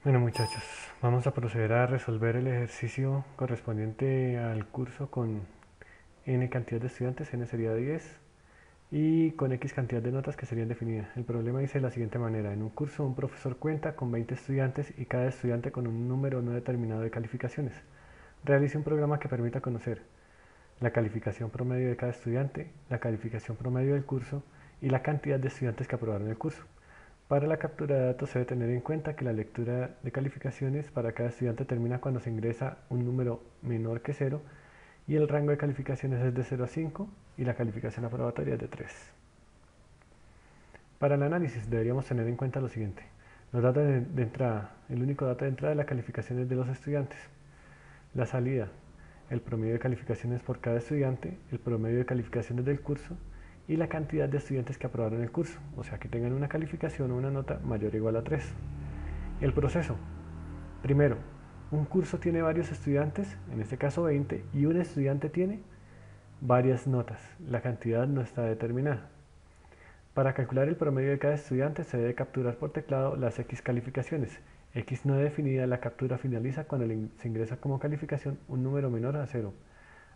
Bueno muchachos, vamos a proceder a resolver el ejercicio correspondiente al curso con n cantidad de estudiantes, n sería 10, y con x cantidad de notas que serían definidas. El problema dice de la siguiente manera: en un curso un profesor cuenta con 20 estudiantes y cada estudiante con un número no determinado de calificaciones. Realice un programa que permita conocer la calificación promedio de cada estudiante, la calificación promedio del curso y la cantidad de estudiantes que aprobaron el curso. Para la captura de datos se debe tener en cuenta que la lectura de calificaciones para cada estudiante termina cuando se ingresa un número menor que 0 y el rango de calificaciones es de 0 a 5 y la calificación aprobatoria es de 3. Para el análisis deberíamos tener en cuenta lo siguiente: los datos de entrada. El único dato de entrada es la calificación de los estudiantes. La salida: el promedio de calificaciones por cada estudiante, el promedio de calificaciones del curso y la cantidad de estudiantes que aprobaron el curso, o sea que tengan una calificación o una nota mayor o igual a 3. El proceso: primero, un curso tiene varios estudiantes, en este caso 20, y un estudiante tiene varias notas. La cantidad no está determinada. Para calcular el promedio de cada estudiante se debe capturar por teclado las X calificaciones. X no definida, la captura finaliza cuando se ingresa como calificación un número menor a 0.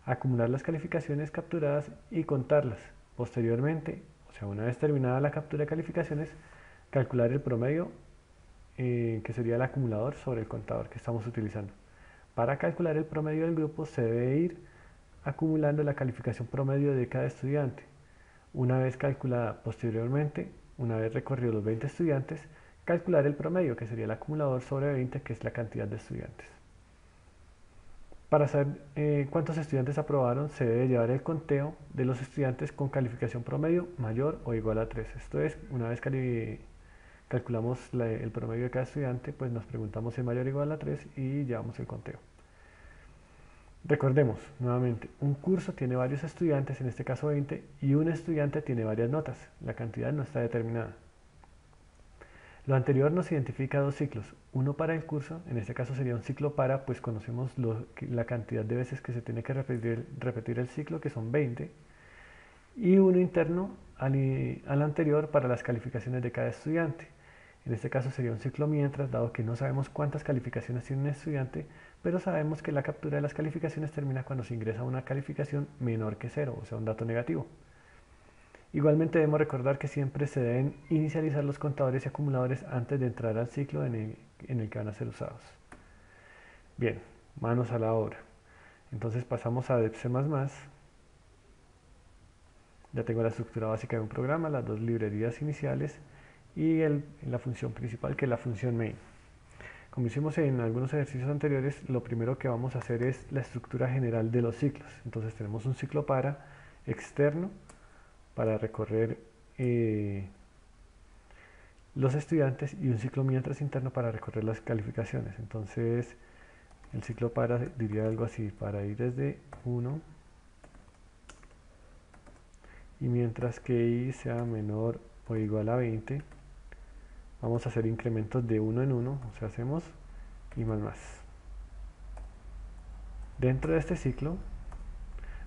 Acumular las calificaciones capturadas y contarlas. Posteriormente, o sea, una vez terminada la captura de calificaciones, calcular el promedio, que sería el acumulador sobre el contador que estamos utilizando. Para calcular el promedio del grupo se debe ir acumulando la calificación promedio de cada estudiante. Una vez calculada posteriormente, una vez recorridos los 20 estudiantes, calcular el promedio, que sería el acumulador sobre 20, que es la cantidad de estudiantes. Para saber cuántos estudiantes aprobaron, se debe llevar el conteo de los estudiantes con calificación promedio mayor o igual a 3. Esto es, una vez calculamos el promedio de cada estudiante, pues nos preguntamos si es mayor o igual a 3 y llevamos el conteo. Recordemos nuevamente, un curso tiene varios estudiantes, en este caso 20, y un estudiante tiene varias notas. La cantidad no está determinada. Lo anterior nos identifica dos ciclos: uno para el curso, en este caso sería un ciclo para, pues conocemos la cantidad de veces que se tiene que repetir el ciclo, que son 20, y uno interno al anterior para las calificaciones de cada estudiante. En este caso sería un ciclo mientras, dado que no sabemos cuántas calificaciones tiene un estudiante, pero sabemos que la captura de las calificaciones termina cuando se ingresa una calificación menor que 0, o sea, un dato negativo. Igualmente debemos recordar que siempre se deben inicializar los contadores y acumuladores antes de entrar al ciclo en el que van a ser usados. Bien, manos a la obra. Entonces pasamos a C++. Ya tengo la estructura básica de un programa, las dos librerías iniciales y la función principal, que es la función main. Como hicimos en algunos ejercicios anteriores, lo primero que vamos a hacer es la estructura general de los ciclos. Entonces tenemos un ciclo para externo para recorrer los estudiantes y un ciclo mientras interno para recorrer las calificaciones. Entonces el ciclo para diría algo así: para ir desde 1 y mientras que i sea menor o igual a 20, vamos a hacer incrementos de 1 en 1, o sea, hacemos y más. Dentro de este ciclo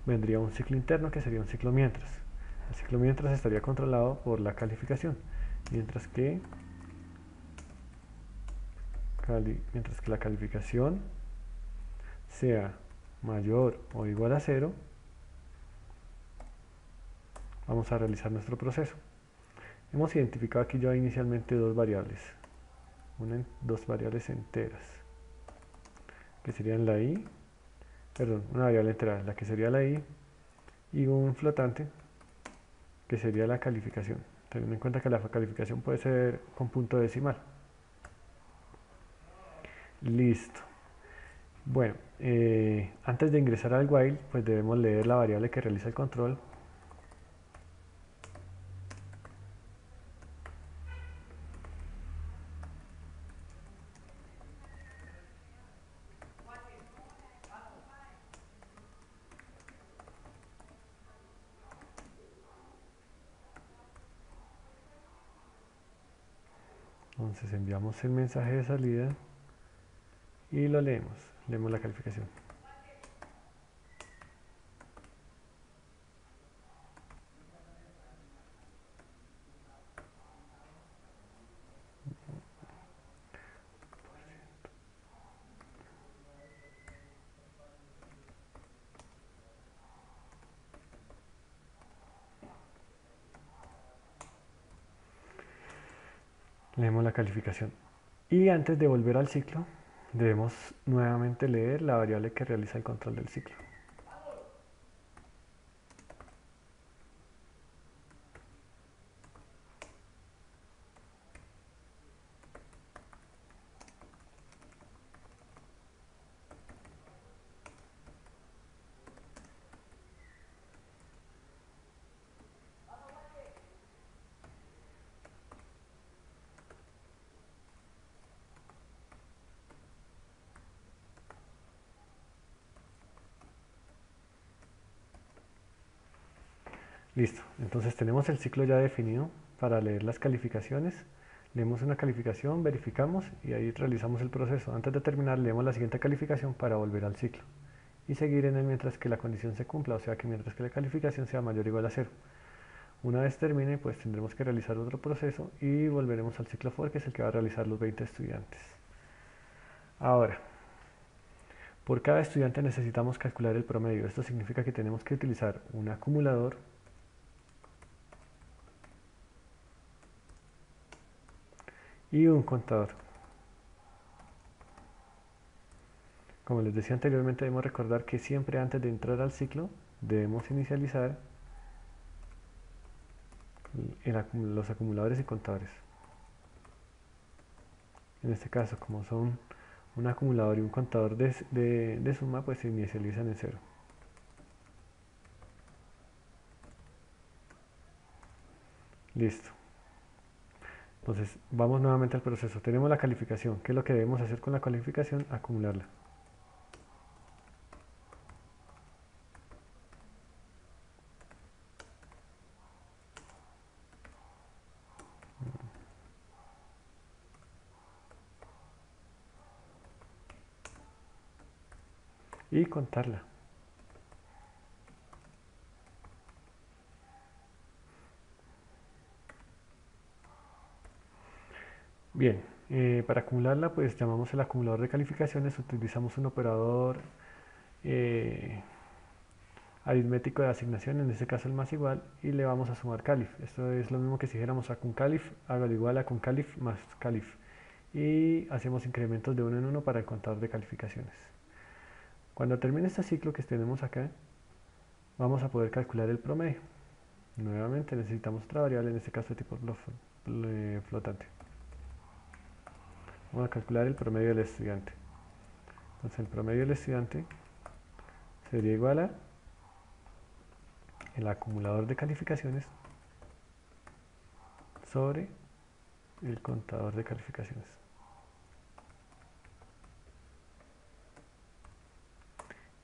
vendría un ciclo interno que sería un ciclo mientras. El ciclo mientras estaría controlado por la calificación, mientras que la calificación sea mayor o igual a 0, vamos a realizar nuestro proceso. Hemos identificado aquí ya inicialmente dos variables, dos variables enteras, que serían la i, perdón, una variable entera, la que sería la i, y un flotante, que sería la calificación, teniendo en cuenta que la calificación puede ser con punto decimal. Listo. Bueno, antes de ingresar al while, pues debemos leer la variable que realiza el control. Entonces enviamos el mensaje de salida y lo leemos la calificación. leemos la calificación. Y antes de volver al ciclo, debemos nuevamente leer la variable que realiza el control del ciclo. Listo, entonces tenemos el ciclo ya definido para leer las calificaciones. Leemos una calificación, verificamos y ahí realizamos el proceso. Antes de terminar, leemos la siguiente calificación para volver al ciclo y seguir en él mientras que la condición se cumpla, o sea que mientras que la calificación sea mayor o igual a 0. Una vez termine, pues tendremos que realizar otro proceso y volveremos al ciclo for, que es el que va a realizar los 20 estudiantes. Ahora, por cada estudiante necesitamos calcular el promedio. Esto significa que tenemos que utilizar un acumulador y un contador. Como les decía anteriormente, debemos recordar que siempre antes de entrar al ciclo debemos inicializar los acumuladores y contadores. En este caso, como son un acumulador y un contador de suma, pues se inicializan en 0. Listo. Entonces, vamos nuevamente al proceso. Tenemos la calificación. ¿Qué es lo que debemos hacer con la calificación? Acumularla. Y contarla. Bien, para acumularla, pues llamamos el acumulador de calificaciones, utilizamos un operador eh, aritmético de asignación, en este caso el más igual, y le vamos a sumar calif. Esto es lo mismo que si dijéramos a con calif, hágalo igual a con calif más calif. Y hacemos incrementos de uno en uno para el contador de calificaciones. Cuando termine este ciclo que tenemos acá, vamos a poder calcular el promedio. Nuevamente necesitamos otra variable, en este caso de tipo flotante. Vamos a calcular el promedio del estudiante. Entonces el promedio del estudiante sería igual a el acumulador de calificaciones sobre el contador de calificaciones.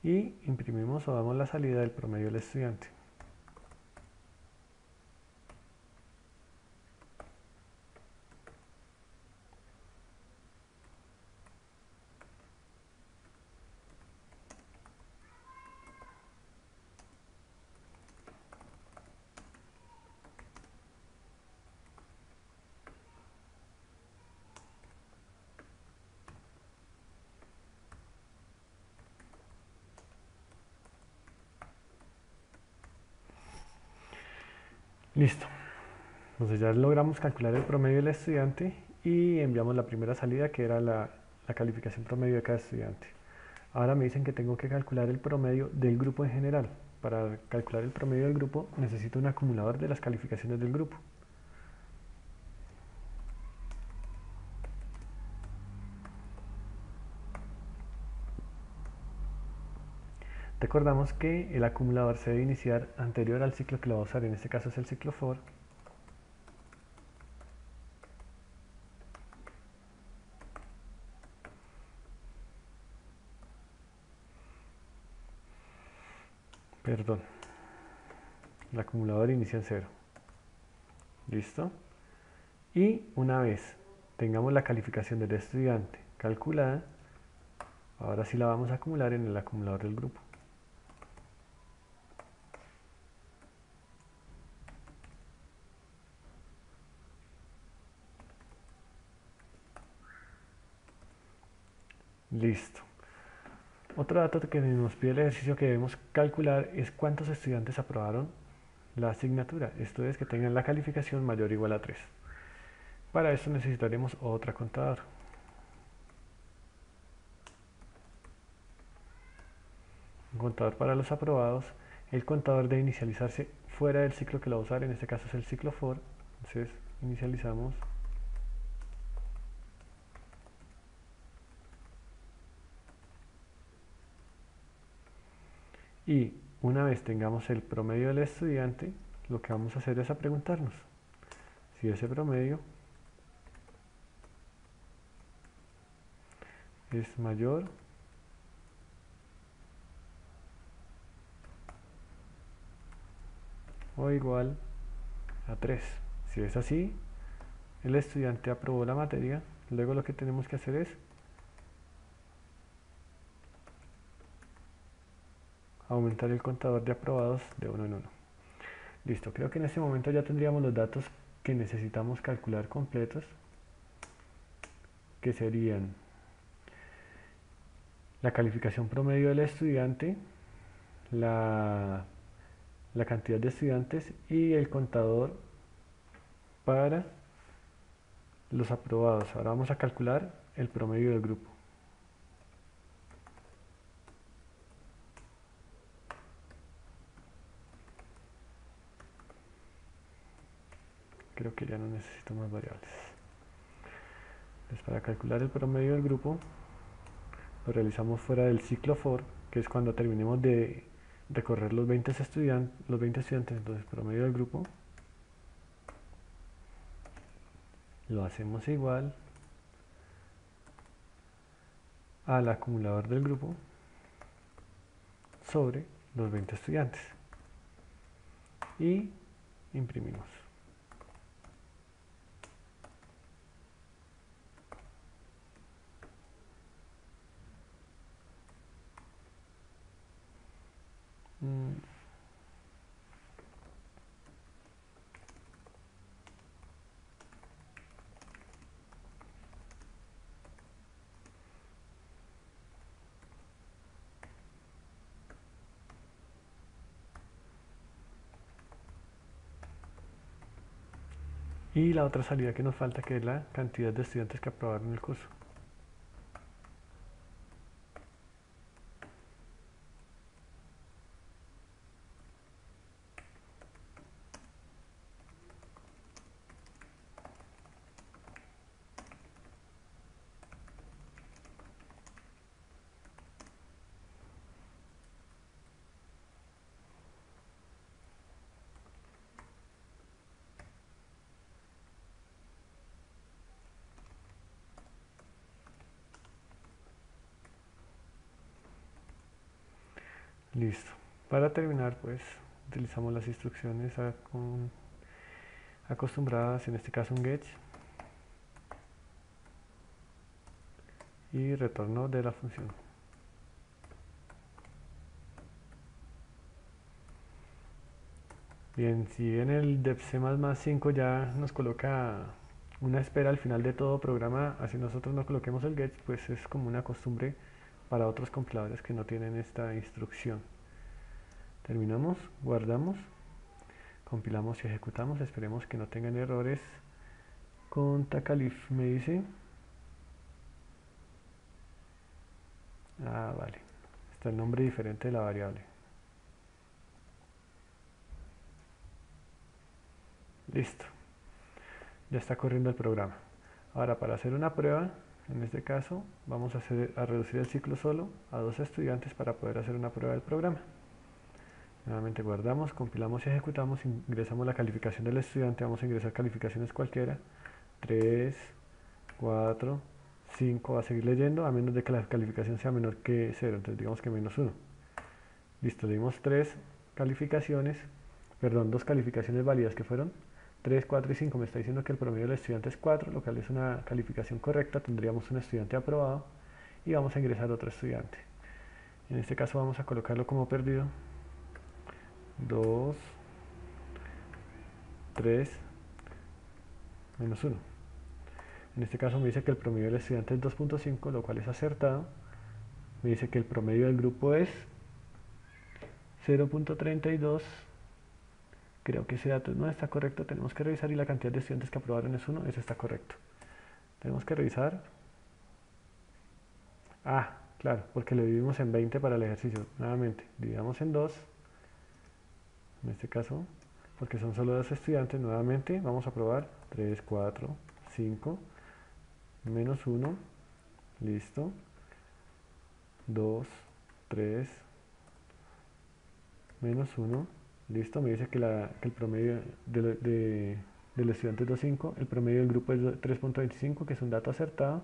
Y imprimimos o damos la salida del promedio del estudiante. Listo. Entonces ya logramos calcular el promedio del estudiante y enviamos la primera salida, que era la calificación promedio de cada estudiante. Ahora me dicen que tengo que calcular el promedio del grupo en general. Para calcular el promedio del grupo necesito un acumulador de las calificaciones del grupo. Recordamos que el acumulador se debe iniciar anterior al ciclo que lo va a usar, en este caso es el ciclo for. Perdón, el acumulador inicia en 0. ¿Listo? Y una vez tengamos la calificación del estudiante calculada, ahora sí la vamos a acumular en el acumulador del grupo. Listo. Otro dato que nos pide el ejercicio que debemos calcular es cuántos estudiantes aprobaron la asignatura. Esto es que tengan la calificación mayor o igual a 3. Para esto necesitaremos otra contadora. Un contador para los aprobados. El contador debe inicializarse fuera del ciclo que lo va a usar, en este caso es el ciclo for. Entonces inicializamos. Y una vez tengamos el promedio del estudiante, lo que vamos a hacer es a preguntarnos si ese promedio es mayor o igual a 3. Si es así, el estudiante aprobó la materia. Luego lo que tenemos que hacer es aumentar el contador de aprobados de uno en uno. Listo, creo que en este momento ya tendríamos los datos que necesitamos calcular completos, que serían la calificación promedio del estudiante, la cantidad de estudiantes y el contador para los aprobados. Ahora vamos a calcular el promedio del grupo. Creo que ya no necesito más variables. Entonces, para calcular el promedio del grupo, lo realizamos fuera del ciclo for, que es cuando terminemos de recorrer los 20 estudiantes. Entonces, promedio del grupo lo hacemos igual al acumulador del grupo sobre los 20 estudiantes y imprimimos. Y la otra salida que nos falta, que es la cantidad de estudiantes que aprobaron el curso. Listo. Para terminar, pues utilizamos las instrucciones acostumbradas, en este caso un get y retorno de la función. Bien, si en el def C++5 ya nos coloca una espera al final de todo programa, así nosotros no coloquemos el get, pues es como una costumbre para otros compiladores que no tienen esta instrucción. Terminamos, guardamos, compilamos y ejecutamos, esperemos que no tengan errores. Con Takalif me dice, vale, está el nombre diferente de la variable. Listo, ya está corriendo el programa. Ahora, para hacer una prueba, en este caso vamos a reducir el ciclo solo a 2 estudiantes para poder hacer una prueba del programa. Nuevamente guardamos, compilamos y ejecutamos, ingresamos la calificación del estudiante, vamos a ingresar calificaciones cualquiera, 3, 4, 5, va a seguir leyendo, a menos de que la calificación sea menor que 0, entonces digamos que menos 1. Listo, le dimos 2 calificaciones válidas que fueron 3, 4 y 5, me está diciendo que el promedio del estudiante es 4, lo cual es una calificación correcta, tendríamos un estudiante aprobado y vamos a ingresar otro estudiante. En este caso vamos a colocarlo como perdido, 2, 3, menos 1. En este caso me dice que el promedio del estudiante es 2.5, lo cual es acertado. Me dice que el promedio del grupo es 0.32, Creo que ese dato no está correcto, tenemos que revisar y la cantidad de estudiantes que aprobaron es 1, eso está correcto. Tenemos que revisar. Ah, claro, porque lo dividimos en 20 para el ejercicio. Nuevamente, dividamos en 2, en este caso, porque son solo 2 estudiantes. Nuevamente, vamos a probar 3, 4, 5, menos 1, listo, 2, 3, menos 1, listo. Me dice que el promedio del estudiante es 2,5, el promedio del grupo es 3,25, que es un dato acertado,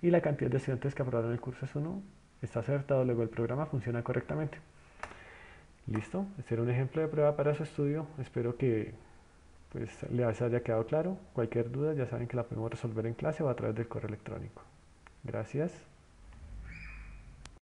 y la cantidad de estudiantes que aprobaron el curso es 1, está acertado, luego el programa funciona correctamente. Listo, este era un ejemplo de prueba para su estudio, espero que pues, les haya quedado claro. Cualquier duda ya saben que la podemos resolver en clase o a través del correo electrónico. Gracias.